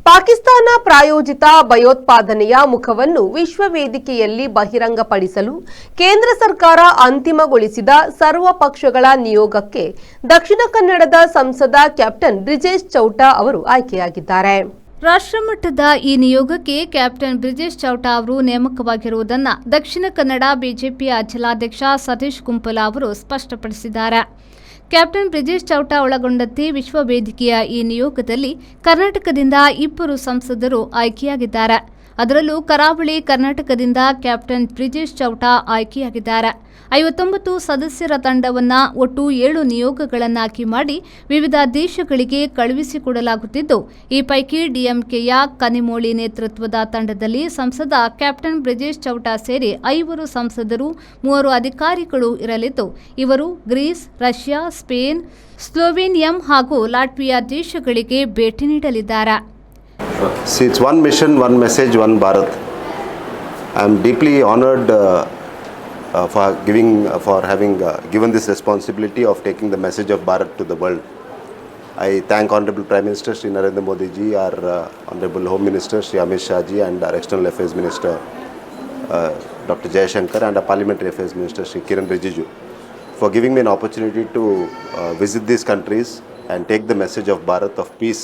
ಪಾಕಿಸ್ತಾನ ಪ್ರಾಯೋಜಿತ ಭಯೋತ್ಪಾದನೆಯ ಮುಖವನ್ನು ವಿಶ್ವ ವೇದಿಕೆಯಲ್ಲಿ ಬಹಿರಂಗಪಡಿಸಲು ಕೇಂದ್ರ ಸರ್ಕಾರ ಅಂತಿಮಗೊಳಿಸಿದ ಸರ್ವ ಪಕ್ಷಗಳ ನಿಯೋಗಕ್ಕೆ ದಕ್ಷಿಣ ಕನ್ನಡದ ಸಂಸದ ಕ್ಯಾಪ್ಟನ್ ಬ್ರಿಜೇಶ್ ಚೌಟಾ ಅವರು ಆಯ್ಕೆಯಾಗಿದ್ದಾರೆ. ರಾಷ್ಟ್ರಮಟ್ಟದ ಈ ನಿಯೋಗಕ್ಕೆ ಕ್ಯಾಪ್ಟನ್ ಬ್ರಿಜೇಶ್ ಚೌಟಾ ಅವರು ನೇಮಕವಾಗಿರುವುದನ್ನು ದಕ್ಷಿಣ ಕನ್ನಡ ಬಿಜೆಪಿಯ ಜಿಲ್ಲಾಧ್ಯಕ್ಷ ಸತೀಶ್ ಕುಂಪಲ ಅವರು ಸ್ಪಷ್ಟಪಡಿಸಿದ್ದಾರೆ. ಕ್ಯಾಪ್ಟನ್ ಬ್ರಿಜೇಶ್ ಚೌಟಾ ಒಳಗೊಂಡಂತೆ ವಿಶ್ವ ವೇದಿಕೆಯ ಈ ನಿಯೋಗದಲ್ಲಿ ಕರ್ನಾಟಕದಿಂದ 2 ಸಂಸದರು ಆಯ್ಕೆಯಾಗಿದ್ದಾರೆ. ಅದರಲ್ಲೂ ಕರಾವಳಿ ಕರ್ನಾಟಕದಿಂದ ಕ್ಯಾಪ್ಟನ್ ಬ್ರಿಜೇಶ್ ಚೌಟಾ ಆಯ್ಕೆಯಾಗಿದ್ದಾರೆ. 59 ಸದಸ್ಯರ ತಂಡವನ್ನು ಒಟ್ಟು 7 ನಿಯೋಗಗಳನ್ನಾಗಿ ಮಾಡಿ ವಿವಿಧ ದೇಶಗಳಿಗೆ ಕಳುಹಿಸಿಕೊಡಲಾಗುತ್ತಿದ್ದು, ಈ ಪೈಕಿ ಡಿಎಂಕೆಯ ಕನಿಮೋಳಿ ನೇತೃತ್ವದ ತಂಡದಲ್ಲಿ ಸಂಸದ ಕ್ಯಾಪ್ಟನ್ ಬ್ರಿಜೇಶ್ ಚೌಟಾ ಸೇರಿ 5 ಸಂಸದರು 3 ಅಧಿಕಾರಿಗಳು ಇರಲಿದ್ದು, ಇವರು ಗ್ರೀಸ್, ರಷ್ಯಾ, ಸ್ಪೇನ್, ಸ್ಲೋವೇನಿಯಂ ಹಾಗೂ ಲಾಟ್ವಿಯಾ ದೇಶಗಳಿಗೆ ಭೇಟಿ ನೀಡಲಿದ್ದಾರೆ. It's one mission, one message, one Bharat. I am deeply honored for having given this responsibility of taking the message of Bharat to the world. I thank Honorable Prime Minister Shri Narendra Modi ji, our Honorable Home Minister Shri Amit Shah ji, and our External Affairs Minister Dr. Jayashankar, and our Parliamentary Affairs Minister Shri Kiran Rijiju for giving me an opportunity to visit these countries and take the message of Bharat, of peace,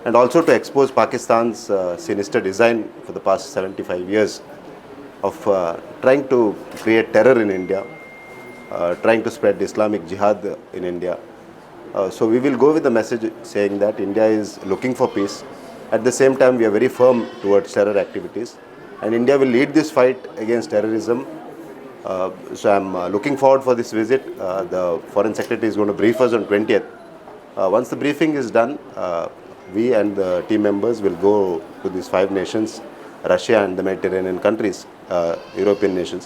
and also to expose Pakistan's sinister design for the past 75 years of trying to create terror in India, trying to spread Islamic jihad in India. So we will go with the message saying that India is looking for peace. At the same time, we are very firm towards terror activities, and India will lead this fight against terrorism. So I'm looking forward for this visit. The Foreign Secretary is going to brief us on 20th. Once the briefing is done, we and the team members will go to these 5 nations, Russia and the Mediterranean countries, European nations,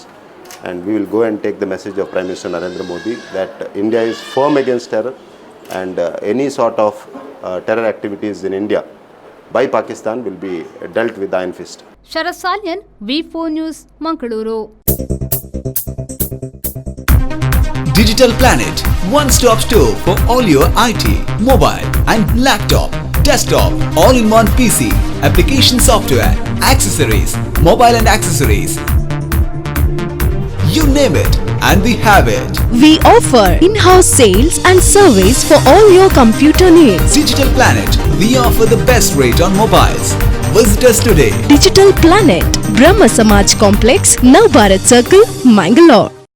and we will go and take the message of Prime Minister Narendra Modi that India is firm against terror, and any sort of terror activities in India by Pakistan will be dealt with iron fist. Sharat Salyan, V4 News, Mangaluru. Digital Planet, one-stop store for all your IT, mobile and laptop, desktop, all-in-one PC, application software, accessories, mobile and accessories. You name it and we have it. We offer in-house sales and service for all your computer needs. Digital Planet, we offer the best rate on mobiles. Visit us today. Digital Planet, Brahma Samaj Complex, Nav Bharat Circle, Mangalore.